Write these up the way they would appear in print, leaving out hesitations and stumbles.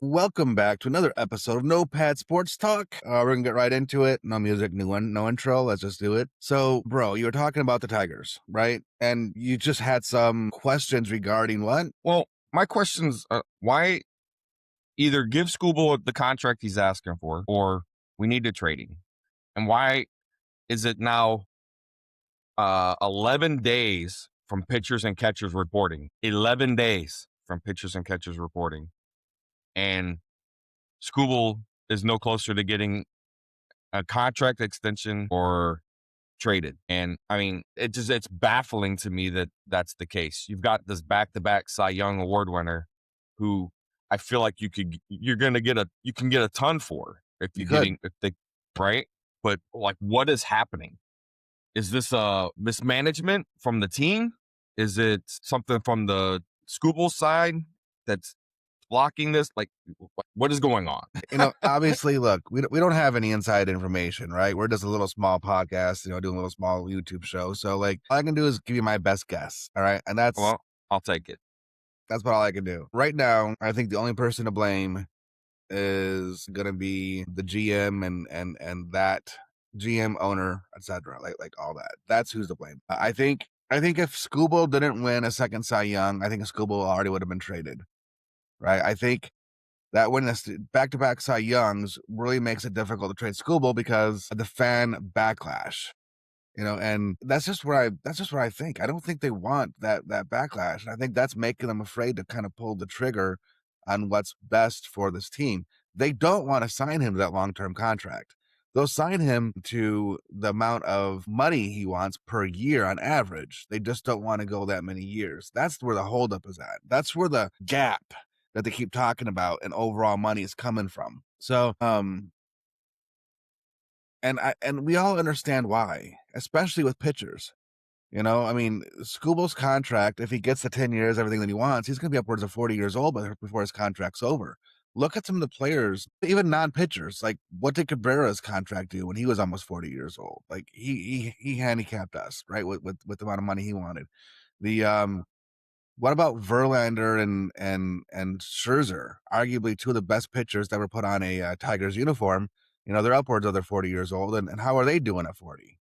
Welcome back to another episode of No Pad Sports Talk. We're gonna get right into it. No music, no intro. Let's just do it. So, bro, you were talking about the Tigers, right? And you just had some questions regarding what? Well, my question's why either give Skubal the contract he's asking for, or we need to trade him, and why is it now 11 days from pitchers and catchers reporting? 11 days from pitchers and catchers reporting, and Skubal is no closer to getting a contract extension or traded. And I mean, it's baffling to me that that's the case. You've got this back-to-back Cy Young Award winner who I feel like you can get a ton for right. But like, what is happening? Is this a mismanagement from the team? Is it something from the Skubal side that's blocking this? Like, what is going on? Obviously, look, we don't have any inside information, right? We're just a little small podcast, doing a little small YouTube show. So, like, all I can do is give you my best guess, all right? And Well, I'll take it. that's what all I can do. Right now, I think the only person to blame is gonna be the GM and that GM, owner, etc. Like all that. That's who's to blame. I think if Skubal didn't win a second Cy Young, I think Skubal already would have been traded. Right? I think that winning this back-to-back Cy Youngs really makes it difficult to trade Skubal because of the fan backlash. And that's just what I think. I don't think they want that backlash. And I think that's making them afraid to kind of pull the trigger on what's best for this team. They don't want to sign him to that long-term contract. They'll sign him to the amount of money he wants per year on average. They just don't want to go that many years. That's where the holdup is at. That's where the gap that they keep talking about and overall money is coming from. So, and we all understand why, especially with pitchers. I mean, Skubal's contract, if he gets the 10 years, everything that he wants, he's going to be upwards of 40 years old before his contract's over. Look at some of the players, even non-pitchers. Like, what did Cabrera's contract do when he was almost 40 years old? Like, he handicapped us, right, with the amount of money he wanted. What about Verlander and Scherzer, arguably two of the best pitchers that were put on a Tigers uniform? They're upwards of their 40 years old, and how are they doing at 40?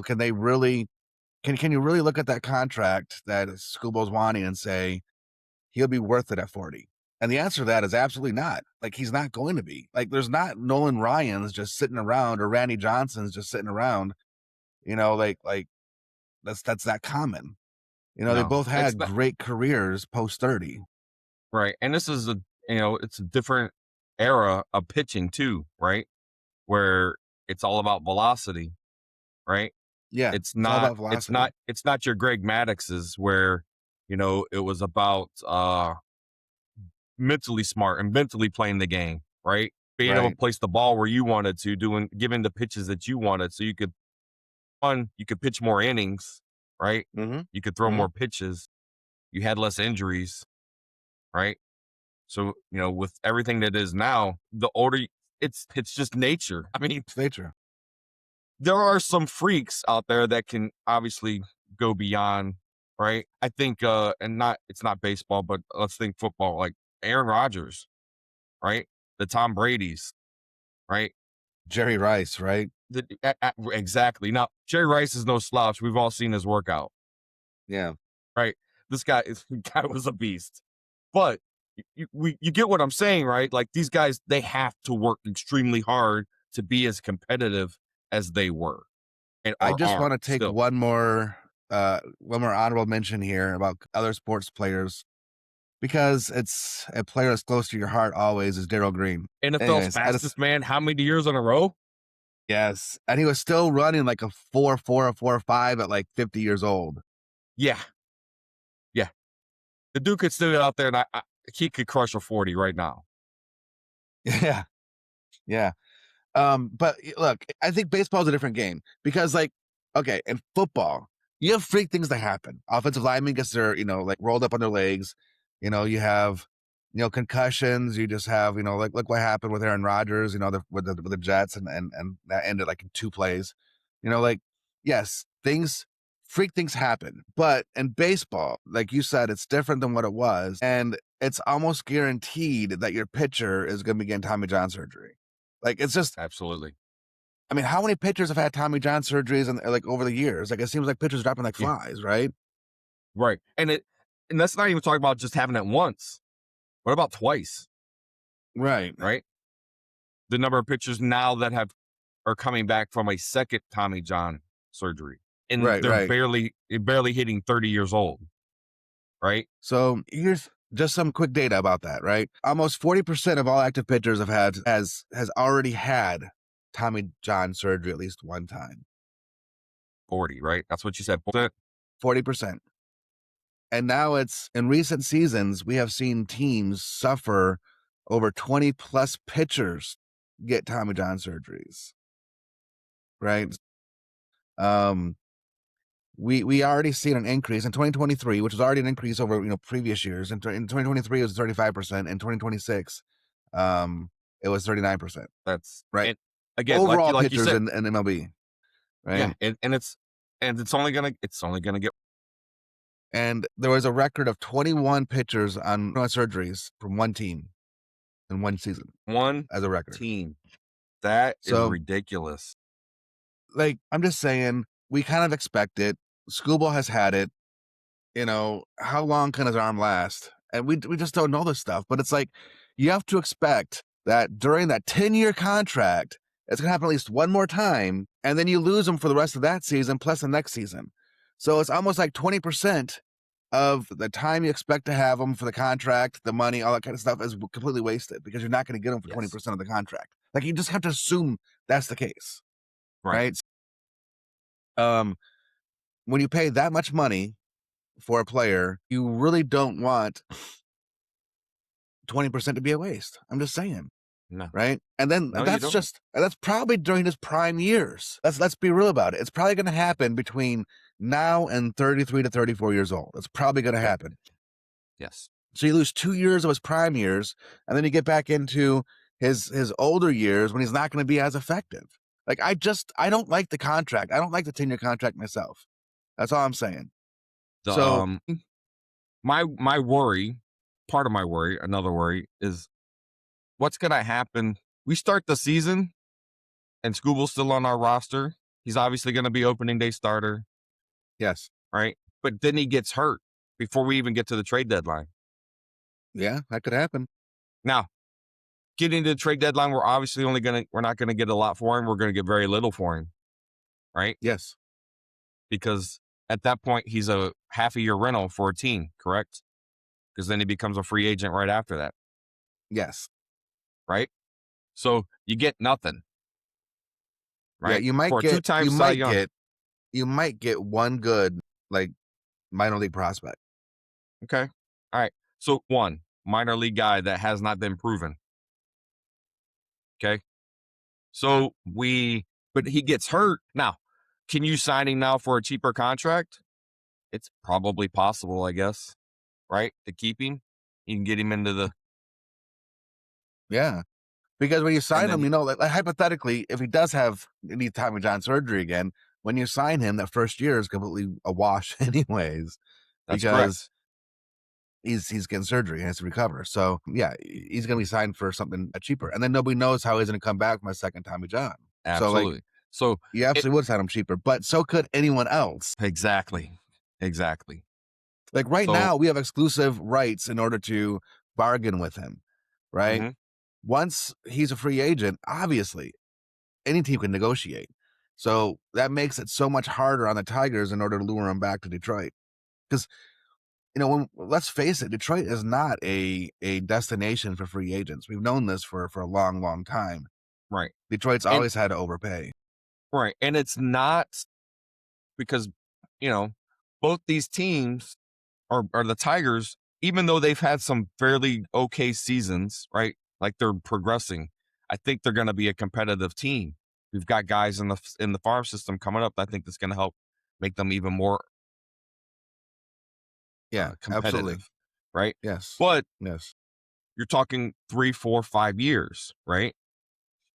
Can they really? Can you really look at that contract that Skubal's wanting and say he'll be worth it at 40? And the answer to that is absolutely not. Like, he's not going to be. Like, there's not Nolan Ryan's just sitting around or Randy Johnson's just sitting around. Like that's that common. They both had great careers post 30. Right. And this is it's a different era of pitching too, right? Where it's all about velocity, right? Yeah. It's not your Greg Maddox's where, it was about mentally smart and mentally playing the game, right? Being able to place the ball where you wanted to, giving the pitches that you wanted, so you could pitch more innings, right? Mm-hmm. You could throw more pitches. You had less injuries, right? So, with everything that is now, the older it's just nature. I mean, it's nature. There are some freaks out there that can obviously go beyond, right? I think, it's not baseball, but let's think football, like Aaron Rodgers, right? The Tom Brady's, right? Jerry Rice, right? Exactly. Now, Jerry Rice is no slouch. We've all seen his workout. Yeah. Right. This guy was a beast. But you get what I'm saying, right? Like, these guys, they have to work extremely hard to be as competitive as they were. And I just want to take one more honorable mention here about other sports players, because it's a player that's close to your heart always, is Darryl Green. NFL's fastest man, how many years in a row? Yes. And he was still running like a 4.4 or 4.5 at like 50 years old. Yeah. Yeah. The dude could still get out there and he could crush a 40 right now. Yeah. Yeah. But look, I think baseball is a different game because, like, okay, in football, you have freak things that happen. Offensive linemen gets their, like, rolled up on their legs. You have, concussions. You just have, like, look what happened with Aaron Rodgers, with the Jets, and that ended like in 2 plays. Like, yes, things freak things happen. But in baseball, like you said, it's different than what it was. And it's almost guaranteed that your pitcher is going to be getting Tommy John surgery. Like, it's just, Absolutely. I mean, how many pitchers have had Tommy John surgeries and like over the years? Like, it seems like pitchers dropping like Yeah. flies, right? Right. And that's not even talking about just having it once. What about twice? Right. Right. The number of pitchers now that are coming back from a second Tommy John surgery, and Right. they're Right. barely hitting 30 years old. Right. So here's just some quick data about that, right? Almost 40% of all active pitchers has already had Tommy John surgery at least one time. 40. Right. That's what you said. 40%. And now it's in recent seasons, we have seen teams suffer over 20 plus pitchers get Tommy John surgeries. Right. Um, we already seen an increase in 2023, which was already an increase over previous years. In 2023, it was 35%. In 2026, it was 39%. That's Right. and again, Overall like you pitchers said, in MLB. yeah, Right. and it's only gonna get And there was a record of 21 pitchers on surgeries from one team in one season one as a record. team. That is So, ridiculous. like, I'm just saying, we kind of expect it. Skubal has had it. How long can his arm last? And we just don't know this stuff. But it's like, you have to expect that during that 10-year contract, it's going to happen at least one more time. And then you lose him for the rest of that season, plus the next season. So it's almost like 20% of the time you expect to have him for the contract, the money, all that kind of stuff is completely wasted because you're not going to get him for Yes. 20% of the contract. Like, you just have to assume that's the case. Right. Right. When you pay that much money for a player, you really don't want 20% to be a waste. I'm just saying, No. right? And then No, you don't. that's probably during his prime years. Let's be real about it. It's probably going to happen between now and 33 to 34 years old. It's probably going to Yep. happen. Yes. So you lose 2 years of his prime years, and then you get back into his older years when he's not going to be as effective. Like, I don't like the contract. I don't like the 10-year contract myself. That's all I'm saying. The So my worry, part of my worry, another worry is what's gonna happen. We start the season and Scubal's still on our roster. He's obviously gonna be opening day starter, yes, right? But then he gets hurt before we even get to the trade deadline. yeah, that could happen. Now, getting to the trade deadline, we're not gonna get a lot for him. We're gonna get very little for him, right? Yes, Because at that point he's a half a year rental for a team, correct? Because then he becomes a free agent right after that, yes. right? So you get nothing, Yeah, right? For a two-time Cy Young. you might get one good, like, minor league prospect. Okay. All right. So one minor league guy that has not been proven. Okay. So but he gets hurt. Now, can you sign him now for a cheaper contract? It's probably possible, I guess, right? To keep him. You can get him into the, Yeah, because when you and sign him, then like, hypothetically, if he does need Tommy John surgery again, when you sign him, that first year is completely a wash anyways, that's because correct. he's getting surgery and has to recover. So yeah, he's gonna be signed for something cheaper, and then nobody knows how he's gonna come back from a second Tommy John. So, like, Absolutely. So you it, absolutely would sign him cheaper, but so could anyone else. exactly. Exactly. Like, right So, now, we have exclusive rights in order to bargain with him, right? mhm, Once he's a free agent, obviously, any team can negotiate. So that makes it so much harder on the Tigers in order to lure him back to Detroit. Because, let's face it, Detroit is not a destination for free agents. We've known this for a long, long time. right. Detroit's And always had to overpay. right. And it's not because, you know, both these teams are the Tigers, even though they've had some fairly okay seasons, right? Like they're progressing. I think they're going to be a competitive team. We've got guys in the farm system coming up. I think that's going to help make them even more Yeah, absolutely. competitive, right? Yes. But Yes. you're talking 3, 4, 5 years, right?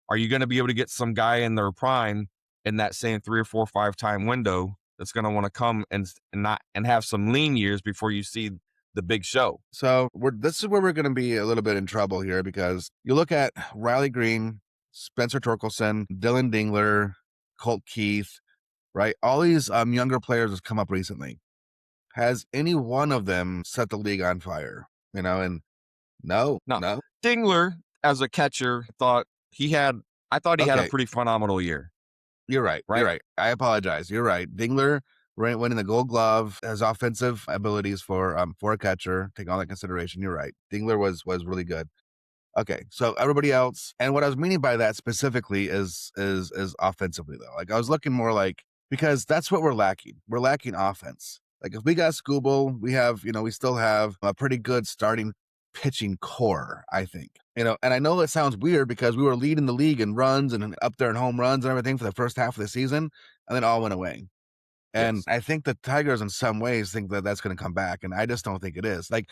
Are you going to be able to get some guy in their prime in that same 3 or 4, 5 time window that's going to want to come and not and have some lean years before you see the big show. So this is where we're going to be a little bit in trouble here because you look at Riley Green, Spencer Torkelson, Dylan Dingler, Colt Keith, right? All these younger players have come up recently. Has any one of them set the league on fire? And no, Now, no. Dingler as a catcher I thought he had a Okay, pretty phenomenal year, you're right. You're right? right. I apologize. You're right. Dingler winning the Gold Glove, has offensive abilities for a catcher. Take all that consideration. You're right. Dingler was really good. Okay, so everybody else, and what I was meaning by that specifically is offensively though. Like I was looking more like because that's what we're lacking. We're lacking offense. Like if we got Skubal, we still have a pretty good starting pitching core, I think. And I know it sounds weird because we were leading the league in runs and up there in home runs and everything for the first half of the season, and then all went away. And Yes. I think the Tigers, in some ways, think that that's going to come back, and I just don't think it is. Like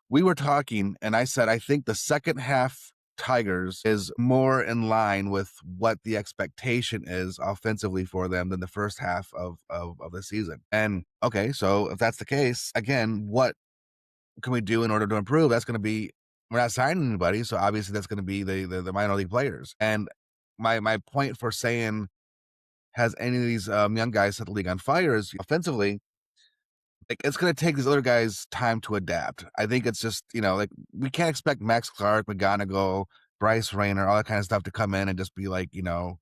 we were talking, and I said I think the second half Tigers is more in line with what the expectation is offensively for them than the first half of the season. And okay, so if that's the case, again, what can we do in order to improve? That's going to be we're not signing anybody, so obviously that's going to be the minor league players. And my point for saying has any of these young guys set the league on fire is offensively, like it's going to take these other guys time to adapt. I think it's just, like we can't expect Max Clark, McGonigal, Bryce Rayner, all that kind of stuff to come in and just be like,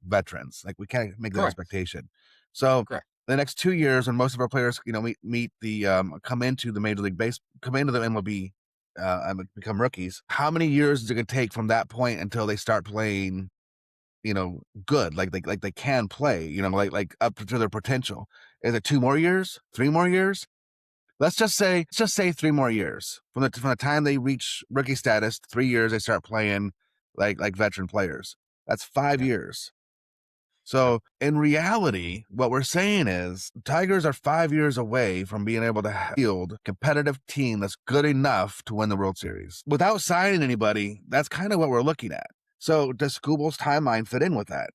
veterans. Like we can't make that Correct. expectation. So Correct. the next 2 years, when most of our players, meet the come into the Major League Base, come into the MLB, and become rookies. How many years is it going to take from that point until they start playing, good, like they can play, like up to their potential? Is it 2 more years, 3 more years? Let's just say 3 more years from the time they reach rookie status. 3 years they start playing like veteran players. That's five Yeah. years. Yep. So in reality, what we're saying is Tigers are 5 years away from being able to field a competitive team that's good enough to win the World Series. Without signing anybody, that's kind of what we're looking at. So does Skubal's timeline fit in with that?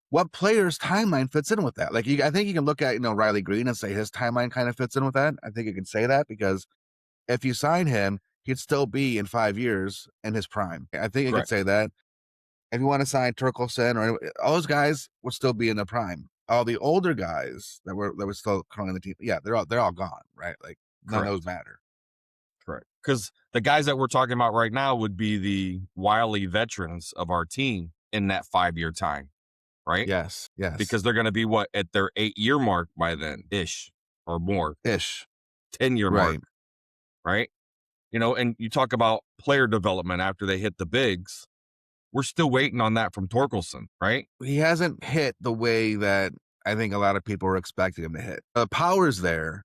What player's timeline fits in with that? Like I think you can look at, Riley Green and say his timeline kind of fits in with that. I think you can say that because if you sign him, he'd still be in 5 years in his prime. I think you could say Correct. that. If you want to sign Turkelson or all those guys would still be in their prime. All the older guys that were still currently on the team, yeah, they're all gone, right? Like none of those Correct. matter. Correct. Because the guys that we're talking about right now would be the wily veterans of our team in that 5 year time, right? Yes, yes, Because they're going to be what at their 8 year mark by then ish or more, ish, 10 year mark, right. right? And you talk about player development after they hit the bigs. We're still waiting on that from Torkelson, right? He hasn't hit the way that I think a lot of people were expecting him to hit. The power's there,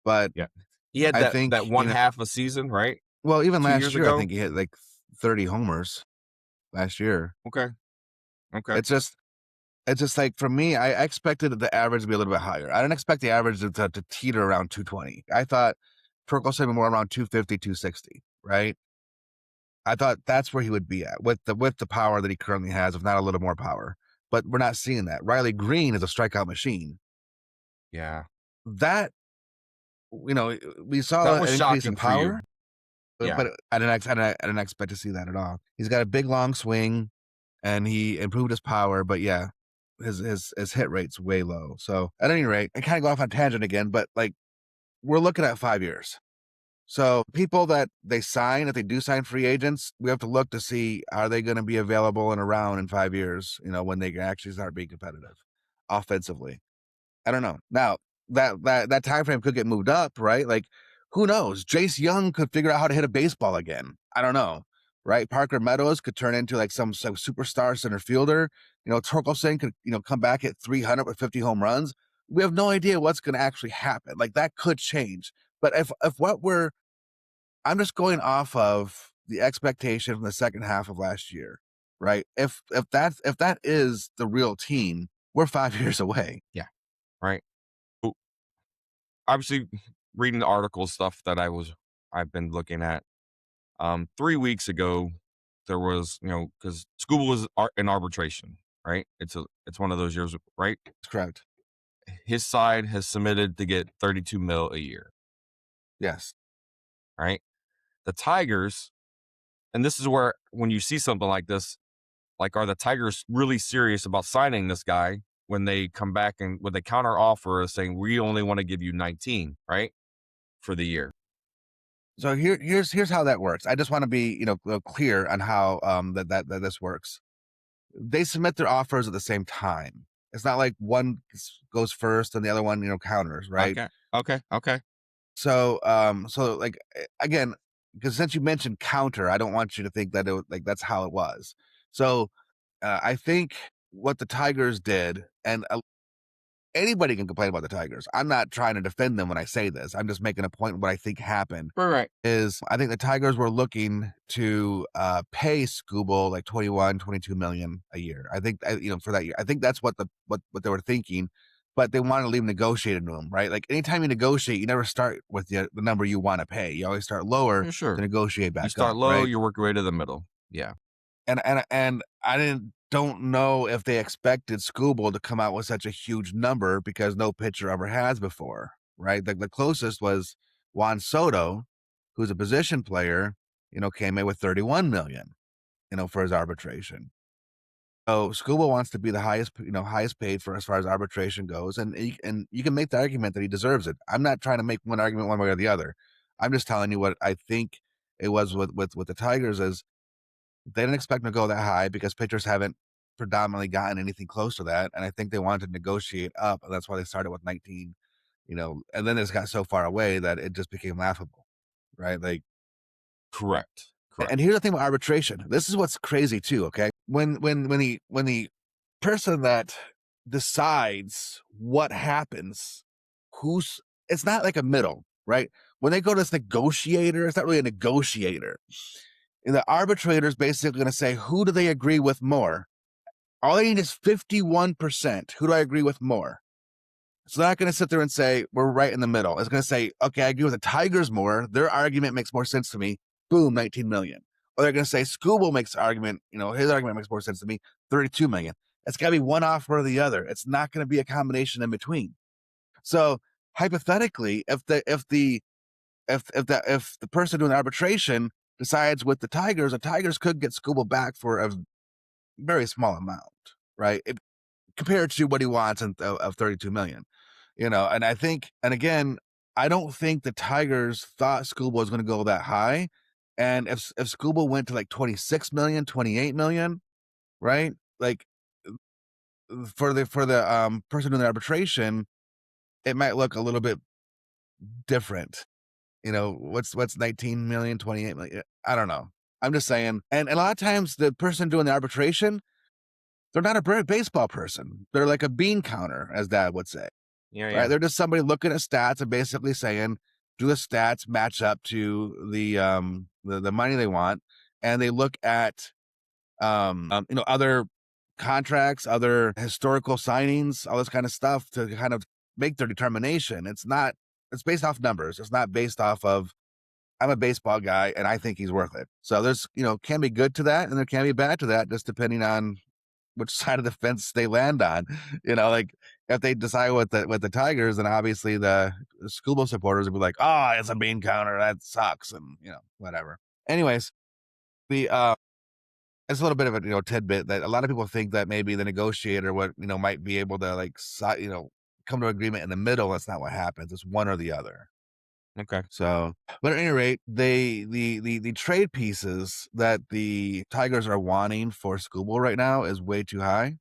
but Yeah. He had I that think, one half a season, right? well, even 2 years last year, I ago. think he hit like 30 homers last year. Okay. Okay. It's just like for me, I expected the average to be a little bit higher. I didn't expect the average to teeter around 220. I thought Turkle would be more around 250, 260, right? I thought that's where he would be at with the power that he currently has, if not a little more power. But we're not seeing that. Riley Green is a strikeout machine. Yeah. That we That saw was an increase in shocking for you. power, but, Yeah. but I didn't expect to see that at all. He's got a big long swing, and he improved his power, but yeah, his hit rate's way low. So at any rate, I kind of go off on tangent again, but like we're looking at 5 years. So people that they sign, if they do sign free agents, we have to look to see are they going to be available and around in 5 years, when they can actually start being competitive offensively. I don't know. Now that time frame could get moved up, right? Like, who knows? Jace Young could figure out how to hit a baseball again. I don't know, right? Parker Meadows could turn into like some superstar center fielder. Torkelson could come back at 300 with 50 home runs. We have no idea what's going to actually happen. Like that could change. But if what we're I'm just going off of the expectation from the second half of last year, right? If that is the real team, we're 5 years away. Yeah. Right. Ooh, obviously, reading the article stuff that I've been looking at. 3 weeks ago, there was because Skubal was in arbitration, right? It's one of those years, right? That's correct. his side has submitted to get 32 mil a year, Yes. right? The Tigers, and this is where when you see something like this, like, are the Tigers really serious about signing this guy when they come back and when they counter offer saying we only want to give you 19, right, for the year? So here's how that works. I just want to be, clear on how that this works. They submit their offers at the same time. It's not like one goes first and the other one, counters, right? Okay, okay, okay. So like again, because since you mentioned counter, I don't want you to think that like that's how it was. So I think what the Tigers did, and anybody can complain about the Tigers. I'm not trying to defend them when I say this. I'm just making a point of what I think happened. Right, right. Is I think the Tigers were looking to pay Skubal like 21, 22 million a year. I think for that year. I think that's what what they were thinking, but they want to leave negotiated to them, right? Like anytime you negotiate, you never start with the number you want to pay. You always start lower Yeah, to sure. negotiate You back start up, low, right? you work your way to the middle. Yeah. And I didn't don't know if they expected Skubal to come out with such a huge number because no pitcher ever has before, right? The closest was Juan Soto, who's a position player, came in with 31 million, for his arbitration. So Skubal wants to be the highest paid for as far as arbitration goes, and you can make the argument that he deserves it. I'm not trying to make one argument one way or the other. I'm just telling you what I think it was with the Tigers is they didn't expect him to go that high because pitchers haven't predominantly gotten anything close to that. And I think they wanted to negotiate up. And that's why they started with 19, and then it got so far away that it just became laughable. Right. Like, Correct. and Correct. here's the thing about arbitration. This is what's crazy too. Okay. When the person that decides what happens, who's it's not like a middle, right? When they go to this negotiator, it's not really a negotiator. And the arbitrator is basically going to say, who do they agree with more? All they need is 51%. Who do I agree with more? So they're not going to sit there and say, we're right in the middle. It's going to say, okay, I agree with the Tigers more. Their argument makes more sense to me. Boom, 19 million. Or they're going to say, Skubal makes argument, his argument makes more sense to me. 32 million. It's got to be one offer or the other. It's not going to be a combination in between. So hypothetically, if the person doing the arbitration decides with the Tigers could get Skubal back for a very small amount, right? Compared to what he wants of 32 million, and I think, and again, I don't think the Tigers thought Skubal was going to go that high. And if Skubal went to like 26 million, 28 million, right? Like for the person doing the arbitration, it might look a little bit different. What's 19 million, 28 million? I don't know. I'm just saying. And a lot of times the person doing the arbitration, they're not a baseball person. They're like a bean counter, as Dad would say, Yeah, right? yeah. They're just somebody looking at stats and basically saying, do the stats match up to the money they want? And they look at other contracts, other historical signings, all this kind of stuff to kind of make their determination. It's based off numbers. It's not based off of I'm a baseball guy and I think he's worth it. So there's, can be good to that and there can be bad to that, just depending on which side of the fence they land on. Like if they decide with the Tigers, then obviously the Skubal supporters will be like, oh, it's a bean counter. That sucks. And, whatever. Anyways, the, it's a little bit of a, tidbit that a lot of people think that maybe the negotiator might be able to like, come to agreement in the middle. That's not what happens. It's one or the other. Okay. So, but at any rate, the trade pieces that the Tigers are wanting for Skubal right now is way too high,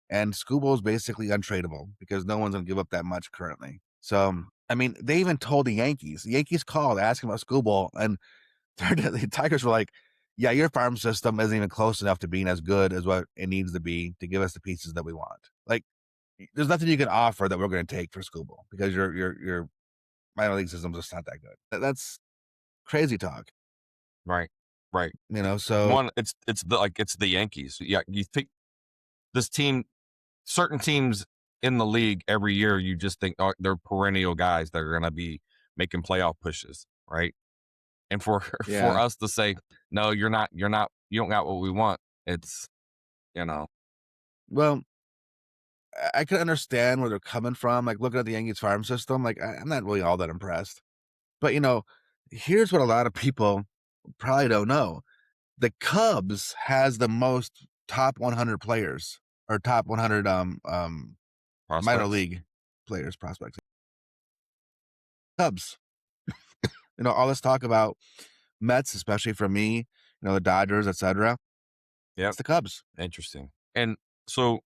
and Skubal is basically untradeable because no one's gonna give up that much currently. So, I mean, they even told the Yankees. The Yankees called asking about Skubal, and the Tigers were like, "Yeah, your farm system isn't even close enough to being as good as what it needs to be to give us the pieces that we want. Like, there's nothing you can offer that we're going to take for Skubal because your minor league system's just not that good." That's crazy talk, Right. Right. so One, it's the Yankees. Yeah, you think this team, certain teams in the league every year, you just think, oh, they're perennial guys that are going to be making playoff pushes, right? And for for yeah. us to say, no, you're not, you don't got what we want. It's, you know, Well, I can understand where they're coming from, like, looking at the Yankees farm system, like, I'm not really all that impressed. But, here's what a lot of people probably don't know. The Cubs has the most top 100 players or top 100, minor Prospects. league players, prospects. Cubs. All this talk about Mets, especially for me, the Dodgers, etcetera. Yep. It's the Cubs. Interesting. And so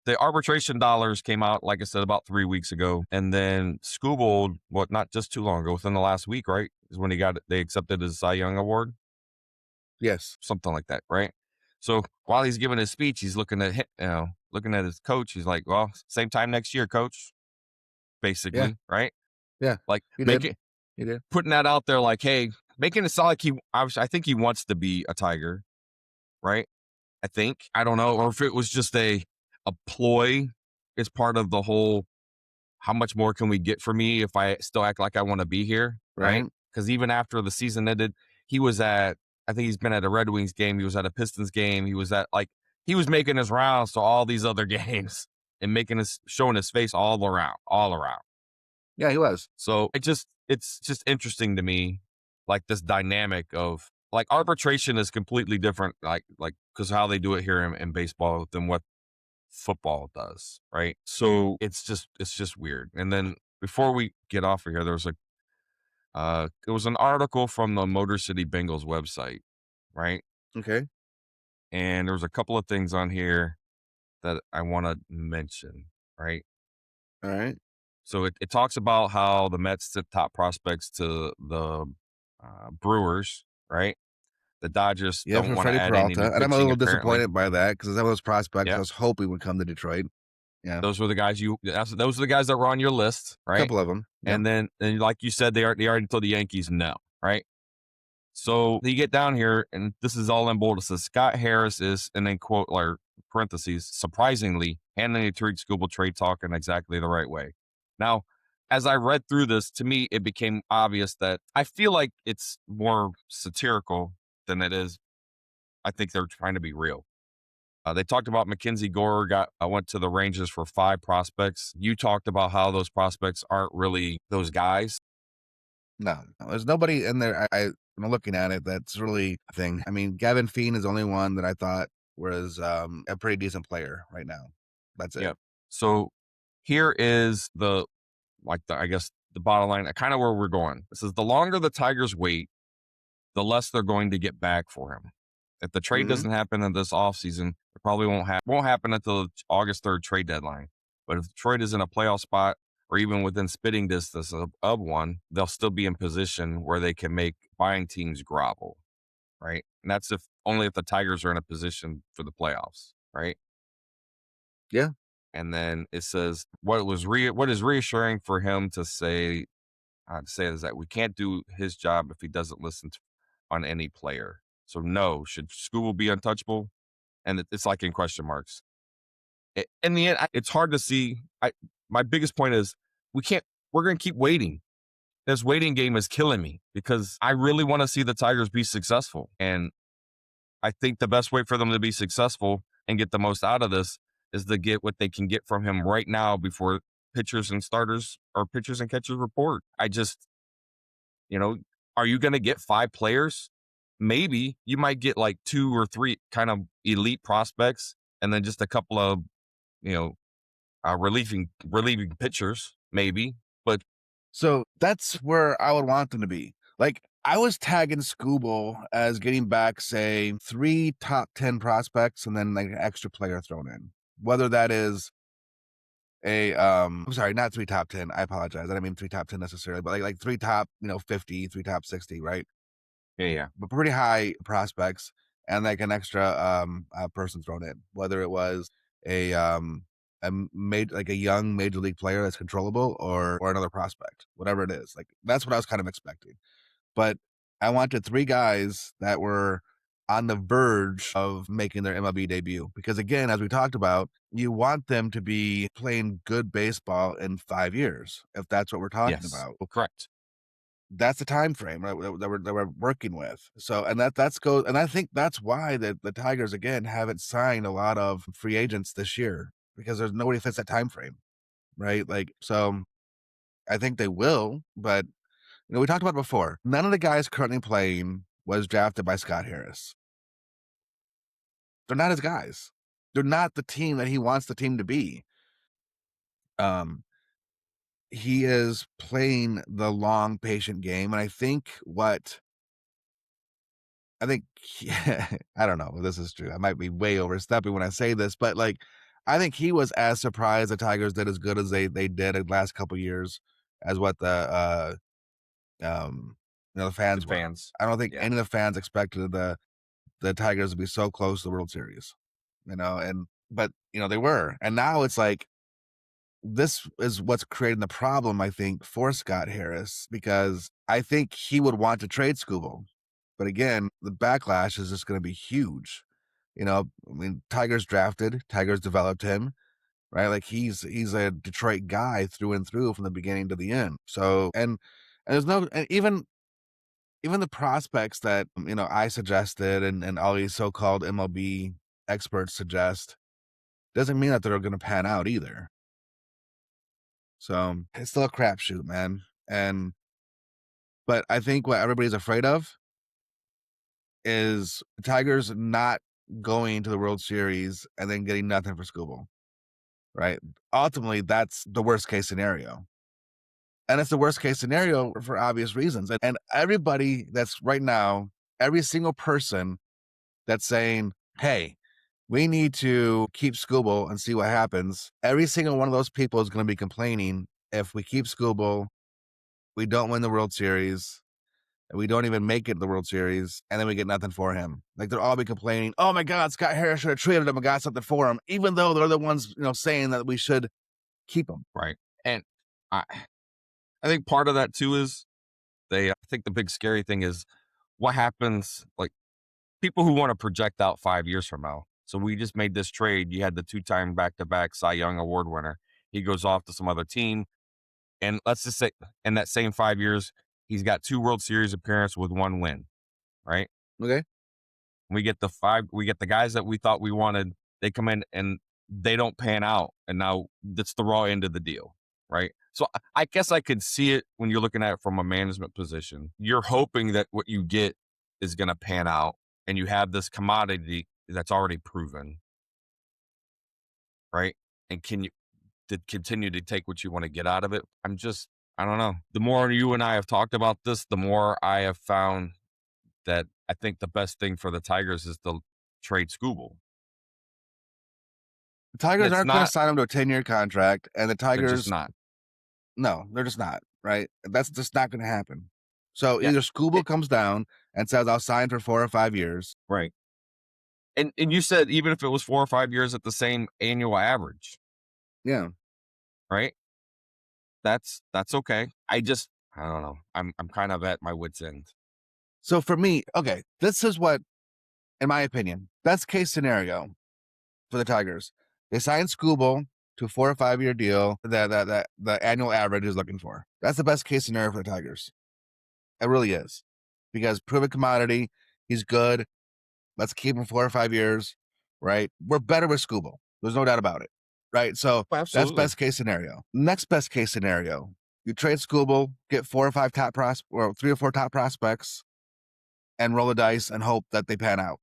the arbitration dollars came out, like I said, about 3 weeks ago. And then Skubal, what, not just too long ago, within the last week, right? Is when they accepted his Cy Young Award, Yes. something like that, right? So while he's giving his speech, he's looking at his coach. He's like, well, same time next year, coach, Yeah. basically, right? Yeah. Like He did. making, He did. putting that out there, like, hey, making it sound like I think he wants to be a Tiger, right? I think. I don't know. Or if it was just a ploy as part of the whole, how much more can we get from me if I still act like I want to be here? Right. Right? Because even after the season ended, he was I think he's been at a Red Wings game. He was at a Pistons game. He was making his rounds to all these other games and showing his face all around. Yeah, he was. So it's just interesting to me, like this dynamic of like arbitration is completely different, like because how they do it here in baseball than what football does, right? So it's just weird. And then before we get off of here, there was an article from the Motor City Bengals website, right? Okay. And there was a couple of things on here that I want to mention, right? Alright. So it talks about how the Mets sent top prospects to the Brewers, right? The Dodgers Yeah, don't for want to Freddie add any new Peralta, and I'm a pitching, little apparently. disappointed by that because some of those prospects I Yep. was hoping would come to Detroit. Yeah. Those were the guys those are the guys that were on your list, A right? couple of them. Yep. And like you said, they already told the Yankees no, right? So you get down here, and this is all in bold. It says Scott Harris is, and then quote or parentheses, surprisingly handling the Tarik Skubal trade talk in exactly the right way. Now, as I read through this, to me it became obvious that I feel like it's more satirical than it is. I think they're trying to be real. They talked about Mackenzie Gore went to the Rangers for 5 prospects. You talked about how those prospects aren't really those guys. No, there's nobody in there. I'm looking at it. That's really a thing. I mean, Gavin Fiend is the only one that I thought was a pretty decent player right now. That's it. Yep. So here is I guess the bottom line, kind of where we're going. This is the longer the Tigers wait, the less they're going to get back for him. If the trade Hmm. doesn't happen in this offseason, it probably won't happen until the August 3rd trade deadline. But if Detroit is in a playoff spot or even within spitting distance of one, they'll still be in position where they can make buying teams grovel, right? And that's if only if the Tigers are in a position for the playoffs, right? Yeah. And then it says what is reassuring for him to say is that we can't do his job if he doesn't on any player. So no, should Skubal be untouchable? And it's like in question marks. In the end, it's hard to see. My biggest point is we can't. We're going to keep waiting. This waiting game is killing me because I really want to see the Tigers be successful, and I think the best way for them to be successful and get the most out of this is to get what they can get from him right now before pitchers and catchers report. You know, are you going to get 5 players? Maybe you might get like 2 or 3 kind of elite prospects, and then just a couple of you know relieving pitchers, maybe. But So that's where I would want them to be. Like, I was tagging Scooble as getting back, say, 3 top 10 prospects and then like an extra player thrown in. Whether that is I'm sorry, not 3 top 10. I apologize. I didn't mean 3 top 10 necessarily, but like 3 top, 50, 3 top 60, right? yeah, yeah, But pretty high prospects and like an extra person thrown in, whether it was a like a young major league player that's controllable or another prospect, whatever it is. Like that's what I was kind of expecting. But I wanted 3 guys that were on the verge of making their MLB debut because again, as we talked about, you want them to be playing good baseball in 5 years if that's what we're talking yes, about. correct, That's the time frame that we're working with. So, and that's and I think that's why the Tigers again haven't signed a lot of free agents this year because there's nobody fits that time frame, right? Like, so I think they will, but we talked about it before. None of the guys currently playing was drafted by Scott Harris. They're not his guys. They're not the team that he wants the team to be. Um, he is playing the long, patient game, and I think I don't know if this is true. I might be way overstepping when I say this, but like, I think he was as surprised the Tigers did as good as they did in the last couple years as what um, the The fans were. fans. I don't think Yeah. any of the fans expected the Tigers to be so close to the World Series, and but they were, and now it's like this is what's creating the problem, I think, for Scott Harris, because I think he would want to trade Skubal. But again, the backlash is just going to be huge. I mean, Tigers drafted, Tigers developed him, right? Like he's a Detroit guy through and through from the beginning to the end. So and there's no and even the prospects that I suggested and all these so-called MLB experts suggest doesn't mean that they're going to pan out either. So it's still a crapshoot, man. But I think what everybody's afraid of is the Tigers not going to the World Series and then getting nothing for Skubal, right? Ultimately, that's the worst case scenario. And it's the worst case scenario for obvious reasons. And everybody that's right now, every single person that's saying, hey, we need to keep Skubal and see what happens. Every single one of those people is going to be complaining if we keep Skubal, we don't win the World Series, and we don't even make it to the World Series, and then we get nothing for him. Like they'll all be complaining, "Oh my God, Scott Harris should have traded him and got something for him," even though they're the ones saying that we should keep him. Right. And I I think part of that too is I think the big scary thing is what happens, like people who want to project out 5 years from now. So we just made this trade. You had the 2-time back-to-back Cy Young Award winner. He goes off to some other team. And let's just say in that same 5 years, he's got 2 World Series appearances with 1 win, right? Okay, We get the guys that we thought we wanted. They come in and they don't pan out. And now that's the raw end of the deal, right? So I guess I could see it when you're looking at it from a management position. You're hoping that what you get is going to pan out and you have this commodity that's already proven, right? And can you continue to take what you want to get out of it? I don't know. The more you and I have talked about this, the more I have found that I think the best thing for the Tigers is to trade Skubal. the And Tigers it's aren't going to not, sign him to a 10-year contract, and the they're just Tigers, not. no, they're just not. Right? That's just not going to happen. So Yeah. either Skubal It, comes down and says, "I'll sign for 4 or 5 years." right. And you said even if it was 4 or 5 years at the same annual average, Yeah. right? That's okay. I don't know. I'm kind of at my wit's end. So for me, okay, this is what, in my opinion, best case scenario for the Tigers. They signed Skubal to a 4 or 5 year deal that the annual average is looking for. That's the best case scenario for the Tigers. It really is. Because proven commodity, he's good. Let's keep him 4 or 5 years, right? We're better with Skubal. There's no doubt about it. Right. So Oh, that's absolutely. best case scenario. Next best case scenario. You trade Skubal, get 4 or 5 or 3 or 4 top prospects, and roll the dice and hope that they pan out.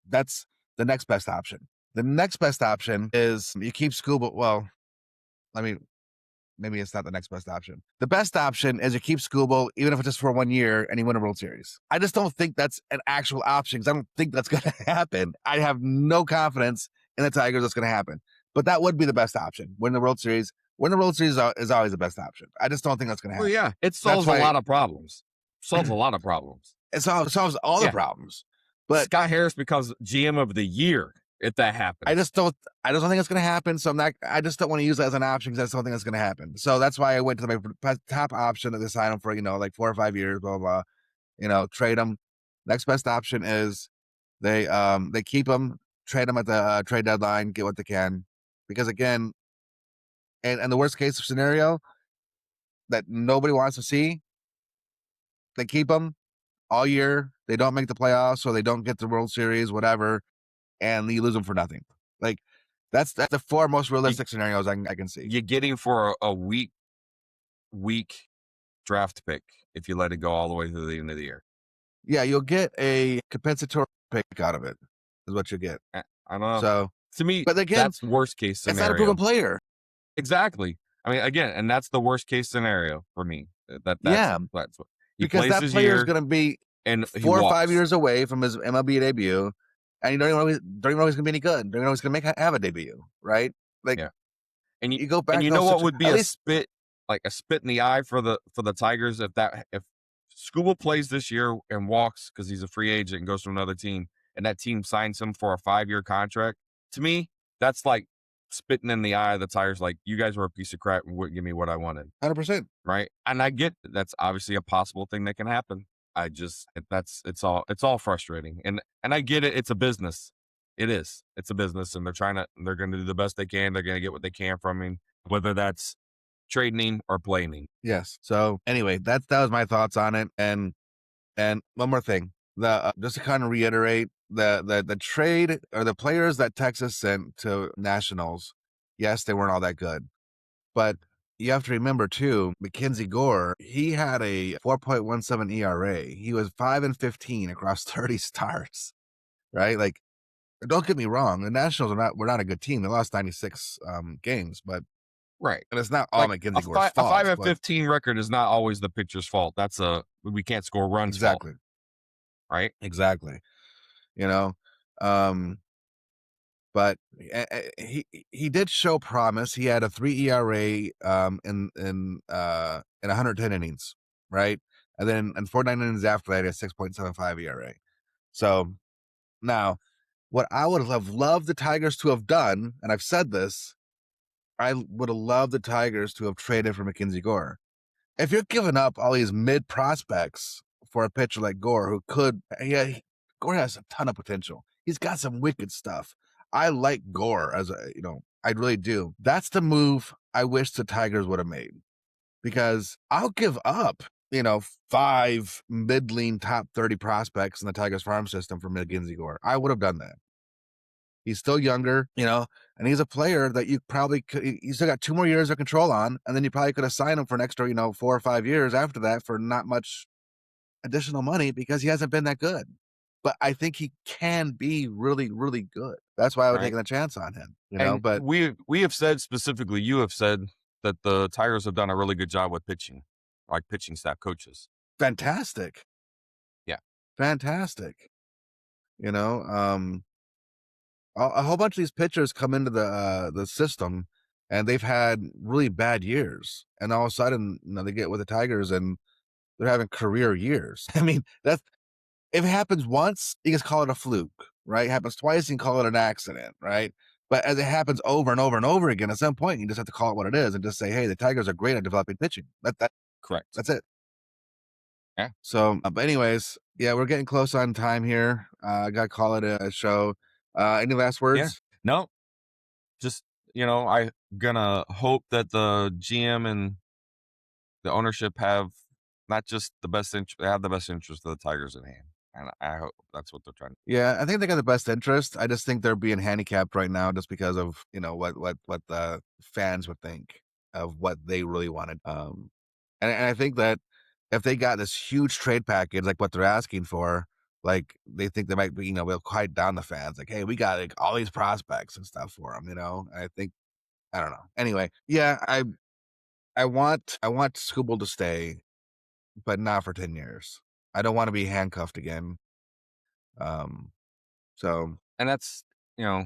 That's the next best option. The next best option is you keep Skubal. Well, I mean, maybe it's not the next best option. The best option is you keep Skubal, even if it's just for 1 year, and you win a World Series. I just don't think that's an actual option because I don't think that's going to happen. I have no confidence in the Tigers that's going to happen. But that would be the best option. Win the World Series. Win the World Series is always the best option. I just don't think that's going to Well, happen. yeah, it That's solves a why lot of problems. Solves a lot of problems. it solves all the Yeah. problems. But Scott Harris becomes GM of the year if that happens. I just don't think it's going to happen. So I just don't want to use that as an option because I just don't think that's going to happen. So that's why I went to my top option that they sign him for, like 4 or 5 years, blah, blah, blah, trade him. Next best option is they keep him, trade him at the trade deadline, get what they can. Because again, and the worst case scenario that nobody wants to see, they keep him all year. They don't make the playoffs, so they don't get the World Series, whatever, and you lose them for nothing. Like, That's the 4 most You, realistic scenarios I can see. you're getting for a weak draft pick if you let it go all the way to the end of the year. Yeah, you'll get a compensatory pick out of it, is what you get. I don't know. So, To me, but again, that's worst case it's not a proven scenario. player. Exactly. I mean, again, and that's the worst case scenario for me. Yeah, That's what he because plays that his player is year gonna be and he 4 or 5 walks. years away from his MLB debut, and you don't even know he's gonna be any good. Don't even know he's gonna have a debut, right? Like, Yeah. And you go and back you to know those what situ would be at least a spit in the eye for the Tigers if Skubal plays this year and walks because he's a free agent and goes to another team, and that team signs him for a 5-year contract. To me, that's like spitting in the eye of the Tigers. Like, you guys were a piece of crap and wouldn't give me what I wanted, 100%. right? And I get that's obviously a possible thing that can happen. It's all frustrating, and I get it. It's a business. It is. It's a business, and they're going to do the best they can. They're going to get what they can from him, whether that's trading him or playing him. Yes. So, anyway, that was my thoughts on it, and one more thing, just to kind of reiterate, the trade or the players that Texas sent to Nationals, yes, they weren't all that good, but you have to remember too, Mackenzie Gore, he had a 4.17 ERA. He was 5-15 across 30 starts, right? Like, don't get me wrong, the Nationals were not a good team. They lost 96 games, but Right. and it's not all Like Mackenzie Gore's a five fault, and but 15 record is not always the pitcher's fault. That's a we can't score runs fault, exactly, right? exactly. You know, um, but he did show promise. He had a 3 ERA in 110 innings, right? And then in 49 innings after that, he had 6.75 ERA. So now, what I would have loved the Tigers to have done, and I've said this, I would have loved the Tigers to have traded for Mackenzie Gore. If you're giving up all these mid prospects for a pitcher like Gore, who could, Gore has a ton of potential. He's got some wicked stuff. I like Gore I really do. That's the move I wish the Tigers would have made, because I'll give up, 5 middling top 30 prospects in the Tigers farm system for Mackenzie Gore. I would have done that. He's still younger, and he's a player that you probably could. You still got 2 more years of control on, and then you probably could have signed him for an extra, 4 or 5 years after that for not much additional money because he hasn't been that good. But I think he can be really, really good. That's why I would take Right. a chance on him. And But we have said specifically, you have said that the Tigers have done a really good job with pitching, like pitching staff coaches. fantastic, Yeah. fantastic. You know, a whole bunch of these pitchers come into the system, and they've had really bad years, and all of a sudden, they get with the Tigers and they're having career years. I mean, that's if it happens once, you just call it a fluke, right? It happens twice, you can call it an accident, right? But as it happens over and over and over again, at some point, you just have to call it what it is and just say, "Hey, the Tigers are great at developing pitching." Correct. That's it. Yeah. So, but anyways, yeah, we're getting close on time here. I got to call it a show. Any last Yeah. words? No, just, I gonna hope that the GM and the ownership have not just the best interest, they have the best interest of the Tigers in hand. And I hope that's what they're trying to. Yeah, I think they got the best interest. I just think they're being handicapped right now just because of, what the fans would think of what they really wanted. And I think that if they got this huge trade package like what they're asking for, like they think they might be, will quiet down the fans. Like, hey, we got like all these prospects and stuff for them. I think I don't know. Anyway, yeah, I want Skubal to stay, but not for 10 years. I don't want to be handcuffed again. Um, so And that's, you know,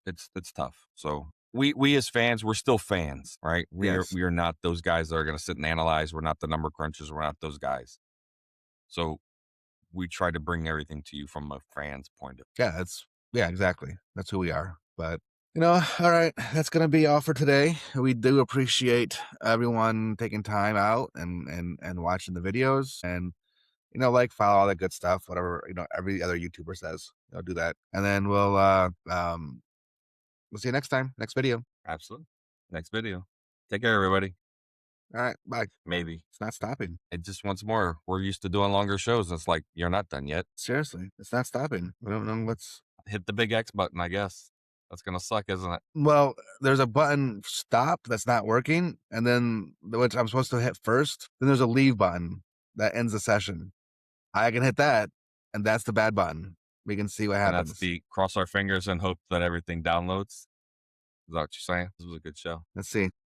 it's tough. So we as fans, we're still fans, right? We are yes. we are not those guys that are going to sit and analyze. We're not the number crunchers. We're not those guys. So we try to bring everything to you from a fan's point of. Yeah, exactly. That's who we are. But all right, that's gonna be all for today. We do appreciate everyone taking time out and watching the videos and like, follow all that good stuff, whatever every other YouTuber says. Do that. And then we'll see you next time, next video. Absolutely. Next video. Take care, everybody. All right, bye. Maybe It's not stopping. it just once more. We're used to doing longer shows. And it's like you're not done yet. Seriously, it's not stopping. We don't know what's Hit the big X button, I guess. That's gonna suck, isn't it? Well, there's a button stop that's not working, and then which I'm supposed to hit first. Then there's a leave button that ends the session. I can hit that, and that's the bad button. We can see what And that's happens. the cross our fingers and hope that everything downloads. Is that what you're saying? This was a good show. Let's see.